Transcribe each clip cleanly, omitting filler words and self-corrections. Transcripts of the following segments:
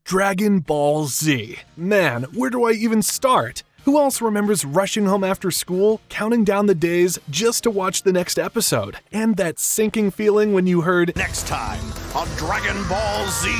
Dragon Ball Z. Man, where do I even start? Who else remembers rushing home after school, counting down the days just to watch the next episode? And that sinking feeling when you heard, "Next time on Dragon Ball Z."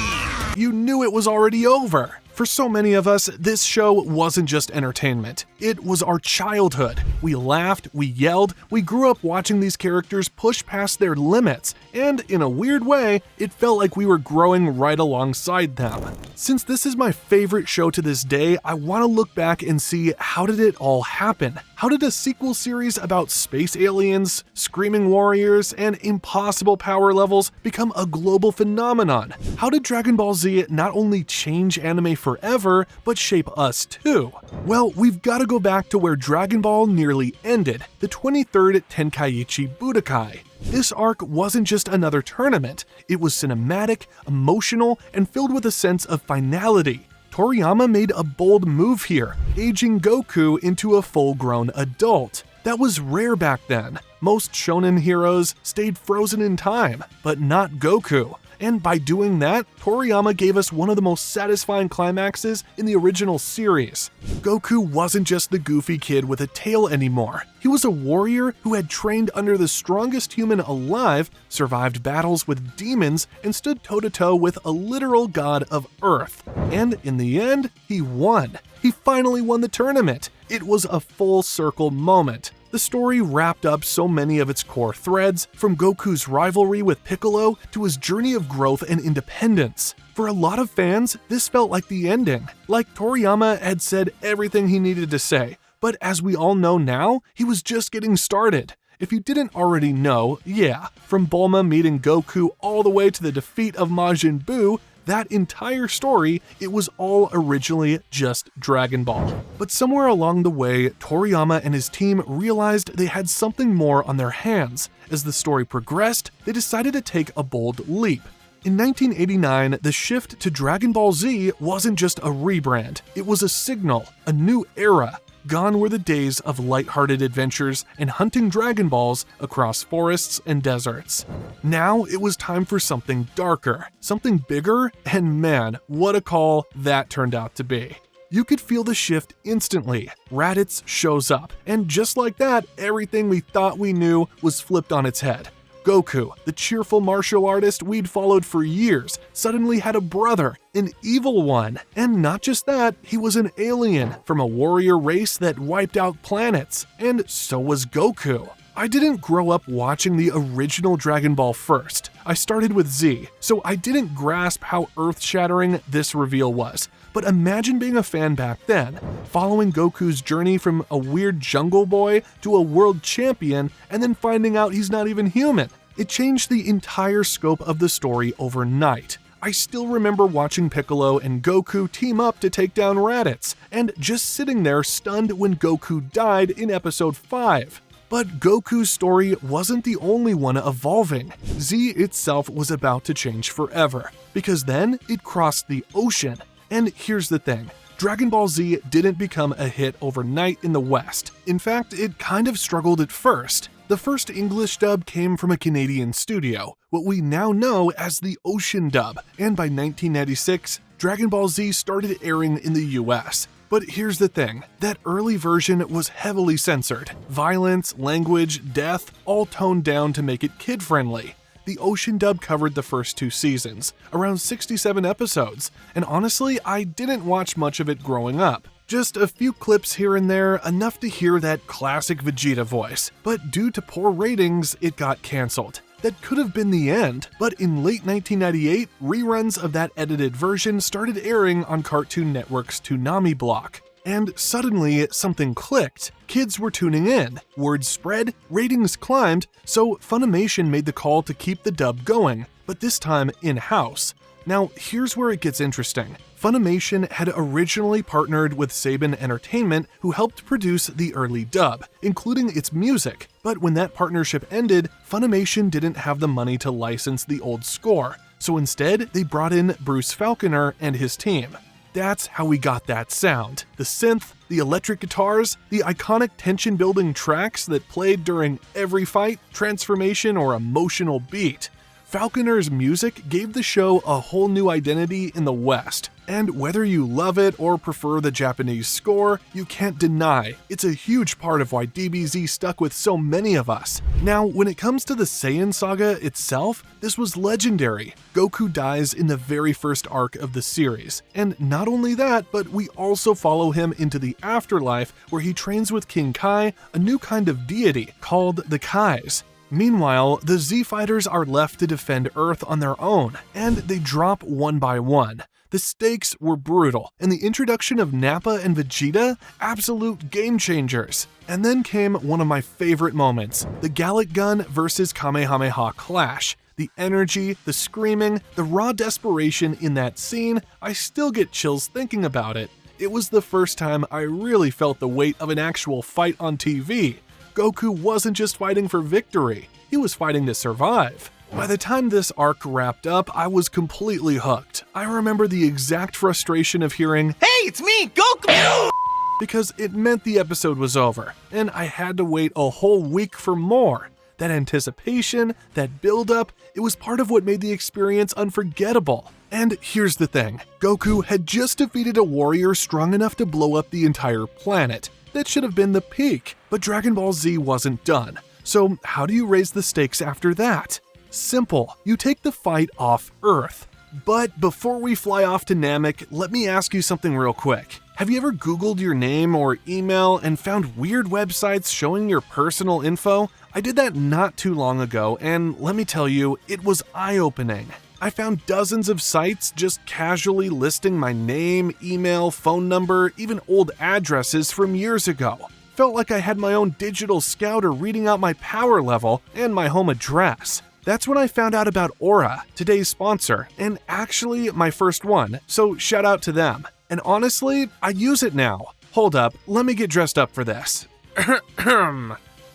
You knew it was already over. For so many of us, this show wasn't just entertainment. It was our childhood. We laughed, we yelled, we grew up watching these characters push past their limits, and in a weird way, it felt like we were growing right alongside them. Since this is my favorite show to this day, I want to look back and see, how did it all happen? How did a sequel series about space aliens, screaming warriors, and impossible power levels become a global phenomenon? How did Dragon Ball Z not only change anime forever, but shape us too? Well, we've got to go back to where Dragon Ball nearly ended, the 23rd Tenkaichi Budokai. This arc wasn't just another tournament, it was cinematic, emotional, and filled with a sense of finality. Toriyama made a bold move here, aging Goku into a full-grown adult. That was rare back then. Most shonen heroes stayed frozen in time, but not Goku. And by doing that, Toriyama gave us one of the most satisfying climaxes in the original series. Goku wasn't just the goofy kid with a tail anymore. He was a warrior who had trained under the strongest human alive, survived battles with demons, and stood toe-to-toe with a literal god of Earth. And in the end, he won. He finally won the tournament. It was a full circle moment. The story wrapped up so many of its core threads, from Goku's rivalry with Piccolo to his journey of growth and independence. For a lot of fans, this felt like the ending. Like Toriyama had said everything he needed to say, but as we all know now, he was just getting started. If you didn't already know, yeah, from Bulma meeting Goku all the way to the defeat of Majin Buu, that entire story, it was all originally just Dragon Ball. But somewhere along the way, Toriyama and his team realized they had something more on their hands. As the story progressed, they decided to take a bold leap. In 1989, the shift to Dragon Ball Z wasn't just a rebrand, it was a signal, a new era. Gone were the days of lighthearted adventures and hunting Dragon Balls across forests and deserts. Now it was time for something darker, something bigger, and man, what a call that turned out to be. You could feel the shift instantly. Raditz shows up, and just like that, everything we thought we knew was flipped on its head. Goku, the cheerful martial artist we'd followed for years, suddenly had a brother, an evil one. And not just that, he was an alien from a warrior race that wiped out planets. And so was Goku. I didn't grow up watching the original Dragon Ball first. I started with Z, so I didn't grasp how earth-shattering this reveal was. But imagine being a fan back then, following Goku's journey from a weird jungle boy to a world champion, and then finding out he's not even human. It changed the entire scope of the story overnight. I still remember watching Piccolo and Goku team up to take down Raditz, and just sitting there stunned when Goku died in episode 5. But Goku's story wasn't the only one evolving. Z itself was about to change forever, because then it crossed the ocean. And here's the thing, Dragon Ball Z didn't become a hit overnight in the West. In fact, it kind of struggled at first. The first English dub came from a Canadian studio, what we now know as the Ocean dub, and by 1996, Dragon Ball Z started airing in the US. But here's the thing, that early version was heavily censored. Violence, language, death, all toned down to make it kid-friendly. The Ocean dub covered the first 2 seasons, around 67 episodes, and honestly, I didn't watch much of it growing up. Just a few clips here and there, enough to hear that classic Vegeta voice, but due to poor ratings, it got cancelled. That could have been the end, but in late 1998, reruns of that edited version started airing on Cartoon Network's Toonami block. And suddenly, something clicked. Kids were tuning in, word spread, ratings climbed, so Funimation made the call to keep the dub going, but this time in-house. Now, here's where it gets interesting. Funimation had originally partnered with Saban Entertainment, who helped produce the early dub, including its music. But when that partnership ended, Funimation didn't have the money to license the old score, so instead they brought in Bruce Falconer and his team. That's how we got that sound. The synth, the electric guitars, the iconic tension-building tracks that played during every fight, transformation, or emotional beat. Falconer's music gave the show a whole new identity in the West. And whether you love it or prefer the Japanese score, you can't deny it's a huge part of why DBZ stuck with so many of us. Now, when it comes to the Saiyan saga itself, this was legendary. Goku dies in the very first arc of the series, and not only that, but we also follow him into the afterlife where he trains with King Kai, a new kind of deity called the Kais. Meanwhile, the Z-Fighters are left to defend Earth on their own, and they drop one by one. The stakes were brutal, and the introduction of Nappa and Vegeta, absolute game changers. And then came one of my favorite moments, the Gallic Gun versus Kamehameha clash. The energy, the screaming, the raw desperation in that scene, I still get chills thinking about it. It was the first time I really felt the weight of an actual fight on TV. Goku wasn't just fighting for victory, he was fighting to survive. By the time this arc wrapped up, I was completely hooked. I remember the exact frustration of hearing, "Hey, it's me, Goku!" because it meant the episode was over, and I had to wait a whole week for more. That anticipation, that build-up, it was part of what made the experience unforgettable. And here's the thing, Goku had just defeated a warrior strong enough to blow up the entire planet. That should have been the peak, but Dragon Ball Z wasn't done. So how do you raise the stakes after that? Simple, you take the fight off Earth. But before we fly off to Namek, let me ask you something real quick. Have you ever Googled your name or email and found weird websites showing your personal info? I did that not too long ago, and let me tell you, it was eye-opening. I found dozens of sites just casually listing my name, email, phone number, even old addresses from years ago. Felt like I had my own digital scouter reading out my power level and my home address. That's when I found out about Aura, today's sponsor, and actually my first one, so shout out to them. And honestly, I use it now. Hold up, let me get dressed up for this.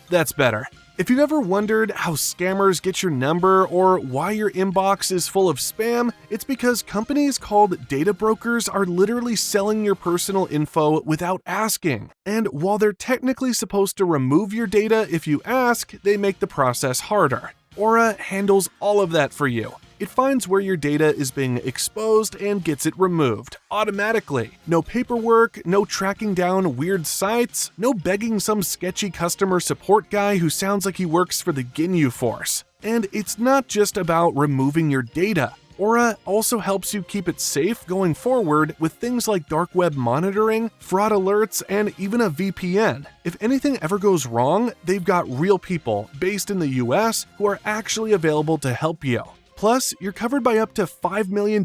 That's better. If you've ever wondered how scammers get your number or why your inbox is full of spam, it's because companies called data brokers are literally selling your personal info without asking. And while they're technically supposed to remove your data if you ask, they make the process harder. Aura handles all of that for you. It finds where your data is being exposed and gets it removed automatically. No paperwork, no tracking down weird sites, no begging some sketchy customer support guy who sounds like he works for the Ginyu Force. And it's not just about removing your data. Aura also helps you keep it safe going forward with things like dark web monitoring, fraud alerts, and even a VPN. If anything ever goes wrong, they've got real people based in the US who are actually available to help you. Plus, you're covered by up to $5 million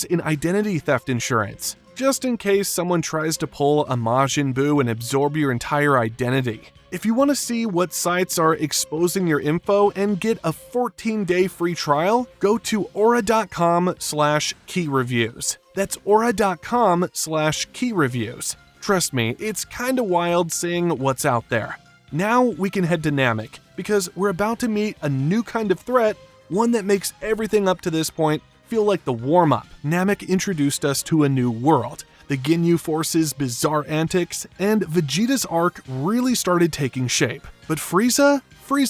in identity theft insurance, just in case someone tries to pull a Majin Buu and absorb your entire identity. If you want to see what sites are exposing your info and get a 14-day free trial, go to aura.com/keyreviews. That's aura.com/keyreviews. Trust me, it's kinda wild seeing what's out there. Now we can head to Namek, because we're about to meet a new kind of threat, one that makes everything up to this point feel like the warm-up. Namek introduced us to a new world, the Ginyu Force's bizarre antics, and Vegeta's arc really started taking shape. But Frieza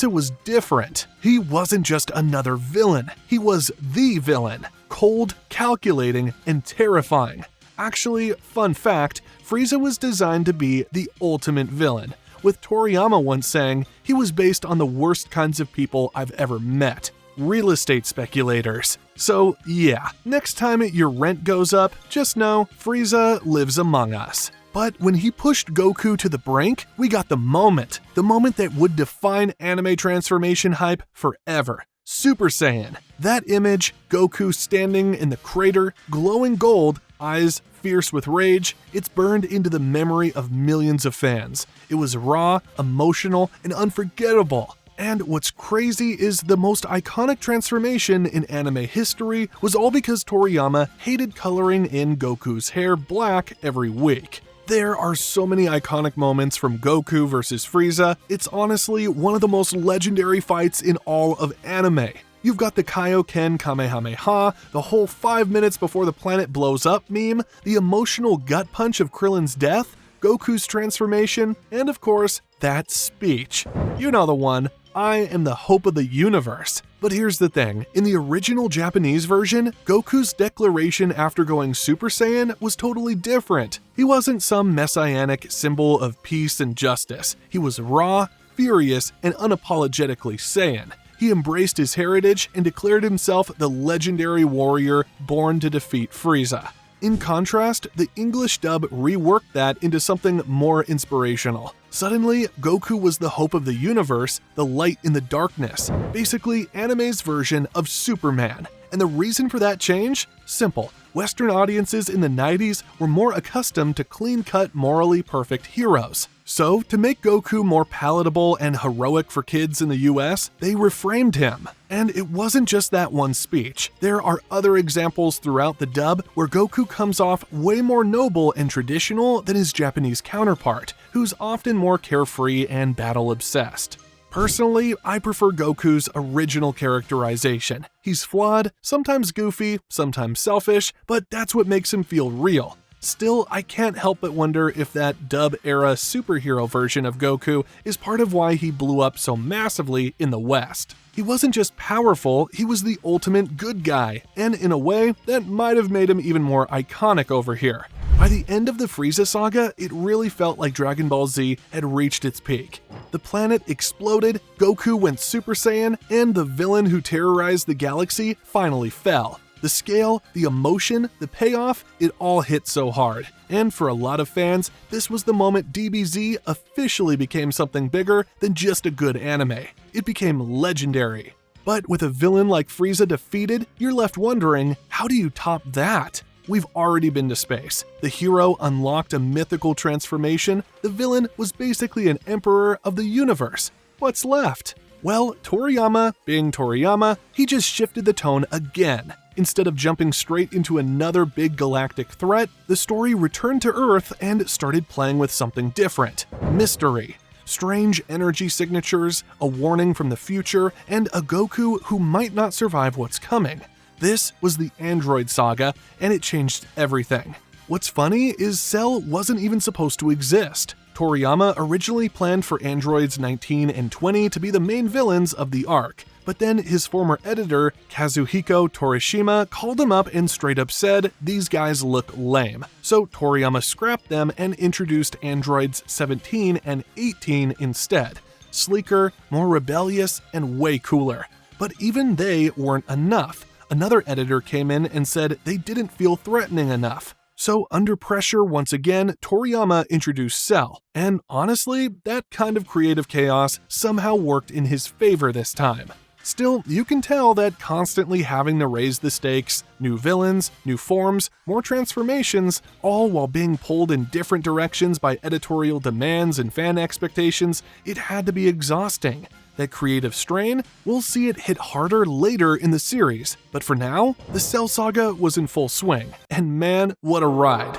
was different. He wasn't just another villain, he was the villain. Cold, calculating, and terrifying. Actually, fun fact, Frieza was designed to be the ultimate villain, with Toriyama once saying he was based on the worst kinds of people I've ever met. Real estate speculators. So yeah, next time your rent goes up, just know Frieza lives among us. But when he pushed Goku to the brink, we got the moment that would define anime transformation hype forever. Super Saiyan. That image, Goku standing in the crater, glowing gold, eyes fierce with rage, it's burned into the memory of millions of fans. It was raw, emotional, and unforgettable. And what's crazy is the most iconic transformation in anime history was all because Toriyama hated coloring in Goku's hair black every week. There are so many iconic moments from Goku versus Frieza, it's honestly one of the most legendary fights in all of anime. You've got the Kaioken Kamehameha, the whole 5 minutes before the planet blows up meme, the emotional gut punch of Krillin's death, Goku's transformation, and of course, that speech. You know the one. I am the hope of the universe. But here's the thing, in the original Japanese version, Goku's declaration after going Super Saiyan was totally different. He wasn't some messianic symbol of peace and justice. He was raw, furious, and unapologetically Saiyan. He embraced his heritage and declared himself the legendary warrior born to defeat Frieza. In contrast, the English dub reworked that into something more inspirational. Suddenly, Goku was the hope of the universe, the light in the darkness, basically anime's version of Superman. And the reason for that change? Simple. Western audiences in the 90s were more accustomed to clean-cut, morally perfect heroes. So, to make Goku more palatable and heroic for kids in the US, they reframed him. And it wasn't just that one speech. There are other examples throughout the dub where Goku comes off way more noble and traditional than his Japanese counterpart, who's often more carefree and battle-obsessed. Personally, I prefer Goku's original characterization. He's flawed, sometimes goofy, sometimes selfish, but that's what makes him feel real. Still, I can't help but wonder if that dub-era superhero version of Goku is part of why he blew up so massively in the West. He wasn't just powerful, he was the ultimate good guy, and in a way, that might have made him even more iconic over here. By the end of the Frieza saga, it really felt like Dragon Ball Z had reached its peak. The planet exploded, Goku went Super Saiyan, and the villain who terrorized the galaxy finally fell. The scale, the emotion, the payoff, it all hit so hard. And for a lot of fans, this was the moment DBZ officially became something bigger than just a good anime. It became legendary. But with a villain like Frieza defeated, you're left wondering, how do you top that? We've already been to space. The hero unlocked a mythical transformation. The villain was basically an emperor of the universe. What's left? Well, Toriyama, being Toriyama, he just shifted the tone again. Instead of jumping straight into another big galactic threat, the story returned to Earth and started playing with something different. Mystery. Strange energy signatures, a warning from the future, and a Goku who might not survive what's coming. This was the Android Saga, and it changed everything. What's funny is Cell wasn't even supposed to exist. Toriyama originally planned for androids 19 and 20 to be the main villains of the arc, but then his former editor, Kazuhiko Torishima, called him up and straight up said, "These guys look lame." So Toriyama scrapped them and introduced androids 17 and 18 instead. Sleeker, more rebellious, and way cooler. But even they weren't enough. Another editor came in and said they didn't feel threatening enough. So under pressure once again, Toriyama introduced Cell, and honestly, that kind of creative chaos somehow worked in his favor this time. Still, you can tell that constantly having to raise the stakes, new villains, new forms, more transformations, all while being pulled in different directions by editorial demands and fan expectations, it had to be exhausting. That creative strain, we'll see it hit harder later in the series, but for now, the Cell Saga was in full swing, and man, what a ride.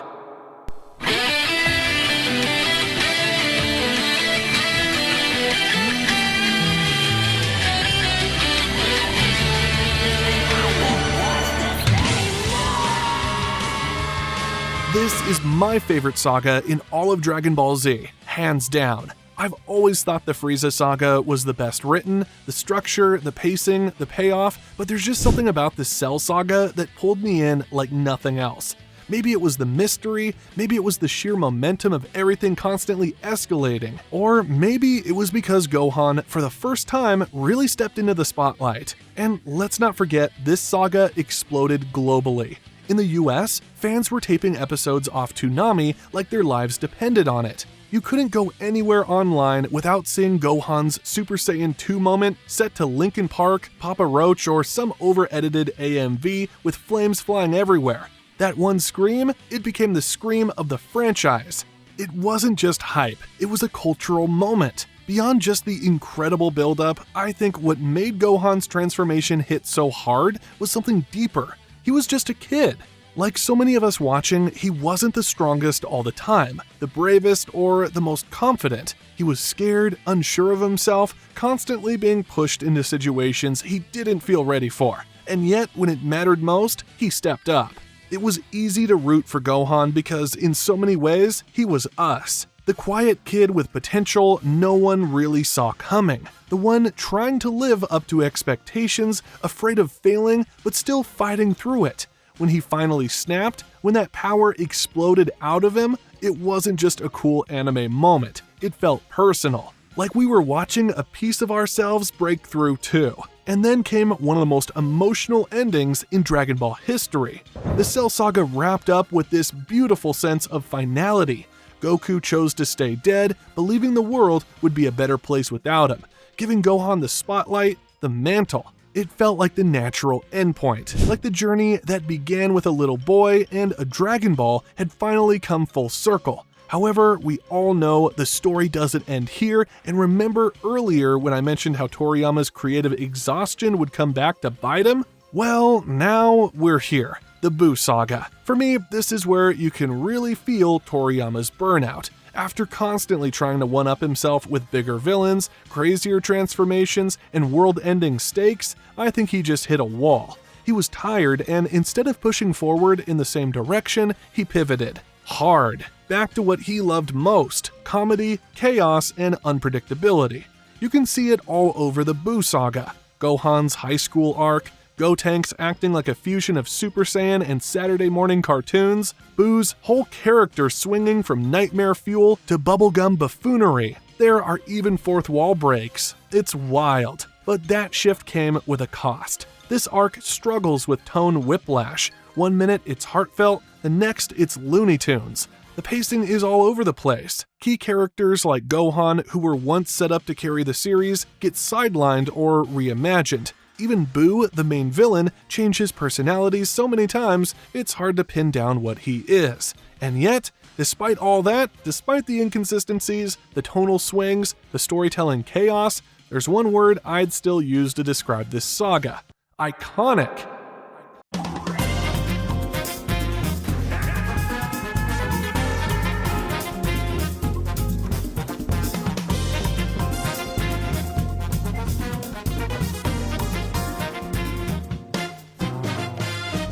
This is my favorite saga in all of Dragon Ball Z, hands down. I've always thought the Frieza saga was the best written, the structure, the pacing, the payoff, but there's just something about the Cell saga that pulled me in like nothing else. Maybe it was the mystery, maybe it was the sheer momentum of everything constantly escalating, or maybe it was because Gohan, for the first time, really stepped into the spotlight. And let's not forget, this saga exploded globally. In the US, fans were taping episodes off Toonami like their lives depended on it. You couldn't go anywhere online without seeing Gohan's Super Saiyan 2 moment set to Linkin Park, Papa Roach, or some over-edited AMV with flames flying everywhere. That one scream, it became the scream of the franchise. It wasn't just hype, it was a cultural moment. Beyond just the incredible build-up, I think what made Gohan's transformation hit so hard was something deeper. He was just a kid. Like so many of us watching, he wasn't the strongest all the time, the bravest, or the most confident. He was scared, unsure of himself, constantly being pushed into situations he didn't feel ready for. And yet, when it mattered most, he stepped up. It was easy to root for Gohan because, in so many ways, he was us. The quiet kid with potential no one really saw coming. The one trying to live up to expectations, afraid of failing, but still fighting through it. When he finally snapped, when that power exploded out of him, it wasn't just a cool anime moment. It felt personal. Like we were watching a piece of ourselves break through too. And then came one of the most emotional endings in Dragon Ball history. The Cell Saga wrapped up with this beautiful sense of finality. Goku chose to stay dead, believing the world would be a better place without him, giving Gohan the spotlight, the mantle. It felt like the natural endpoint, like the journey that began with a little boy and a Dragon Ball had finally come full circle. However, we all know the story doesn't end here, and remember earlier when I mentioned how Toriyama's creative exhaustion would come back to bite him? Well, now we're here. The Buu Saga. For me, this is where you can really feel Toriyama's burnout. After constantly trying to one-up himself with bigger villains, crazier transformations, and world-ending stakes, I think he just hit a wall. He was tired, and instead of pushing forward in the same direction, he pivoted. Hard. Back to what he loved most: comedy, chaos, and unpredictability. You can see it all over the Buu Saga. Gohan's high school arc, Gotenks acting like a fusion of Super Saiyan and Saturday morning cartoons, Buu's whole character swinging from nightmare fuel to bubblegum buffoonery. There are even fourth wall breaks. It's wild. But that shift came with a cost. This arc struggles with tone whiplash. One minute it's heartfelt, the next it's Looney Tunes. The pacing is all over the place. Key characters like Gohan, who were once set up to carry the series, get sidelined or reimagined. Even Buu, the main villain, changed his personality so many times, it's hard to pin down what he is. And yet, despite all that, despite the inconsistencies, the tonal swings, the storytelling chaos, there's one word I'd still use to describe this saga: iconic.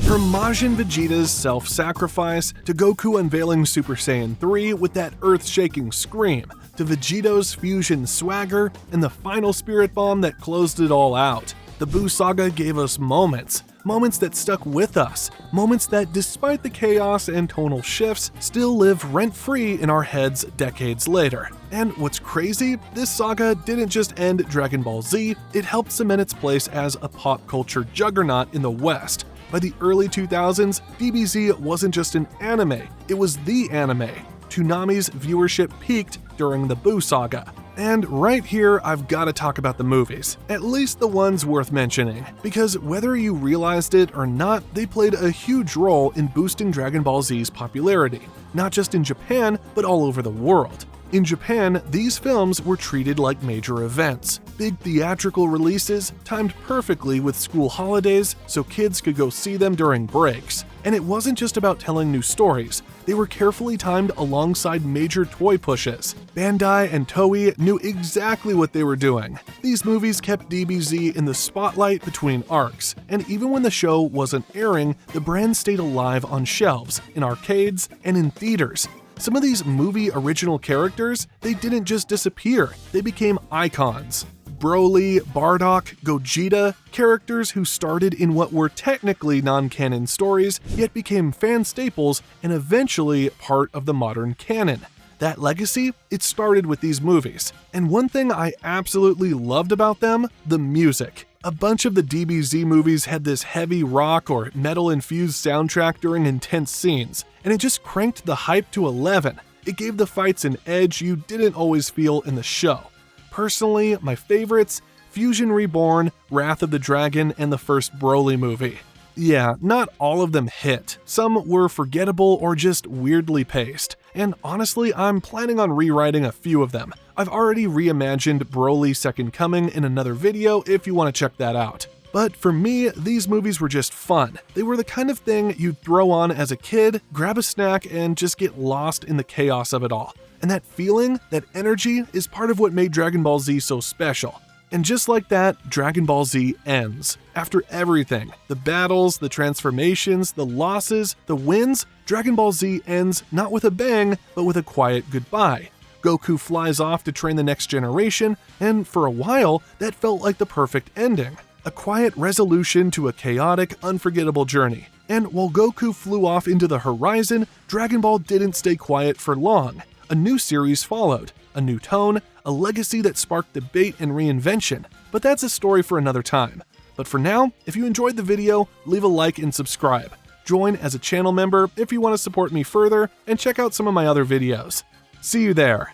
From Majin Vegeta's self-sacrifice, to Goku unveiling Super Saiyan 3 with that earth-shaking scream, to Vegito's fusion swagger, and the final spirit bomb that closed it all out, the Buu Saga gave us moments that stuck with us, moments that, despite the chaos and tonal shifts, still live rent-free in our heads decades later. And what's crazy, this saga didn't just end Dragon Ball Z, it helped cement its place as a pop culture juggernaut in the West. By the early 2000s, DBZ wasn't just an anime, it was the anime. Toonami's viewership peaked during the Buu Saga. And right here, I've got to talk about the movies, at least the ones worth mentioning, because whether you realized it or not, they played a huge role in boosting Dragon Ball Z's popularity, not just in Japan, but all over the world. In Japan, these films were treated like major events, big theatrical releases timed perfectly with school holidays so kids could go see them during breaks. And it wasn't just about telling new stories, they were carefully timed alongside major toy pushes. Bandai and Toei knew exactly what they were doing. These movies kept DBZ in the spotlight between arcs, and even when the show wasn't airing, the brand stayed alive on shelves, in arcades, and in theaters. Some of these movie original characters, they didn't just disappear, they became icons. Broly, Bardock, Gogeta, characters who started in what were technically non-canon stories, yet became fan staples and eventually part of the modern canon. That legacy, it started with these movies. And one thing I absolutely loved about them, the music. A bunch of the DBZ movies had this heavy rock or metal-infused soundtrack during intense scenes, and it just cranked the hype to 11. It gave the fights an edge you didn't always feel in the show. Personally, my favorites: Fusion Reborn, Wrath of the Dragon, and the first Broly movie. Yeah, not all of them hit. Some were forgettable or just weirdly paced. And honestly, I'm planning on rewriting a few of them. I've already reimagined Broly's Second Coming in another video if you want to check that out. But for me, these movies were just fun. They were the kind of thing you'd throw on as a kid, grab a snack, and just get lost in the chaos of it all. And that feeling, that energy, is part of what made Dragon Ball Z so special. And just like that, Dragon Ball Z ends. After everything, the battles, the transformations, the losses, the wins, Dragon Ball Z ends not with a bang, but with a quiet goodbye. Goku flies off to train the next generation, and for a while, that felt like the perfect ending. A quiet resolution to a chaotic, unforgettable journey. And while Goku flew off into the horizon, Dragon Ball didn't stay quiet for long. A new series followed, a new tone, a legacy that sparked debate and reinvention, but that's a story for another time. But for now, if you enjoyed the video, leave a like and subscribe. Join as a channel member if you want to support me further, and check out some of my other videos. See you there!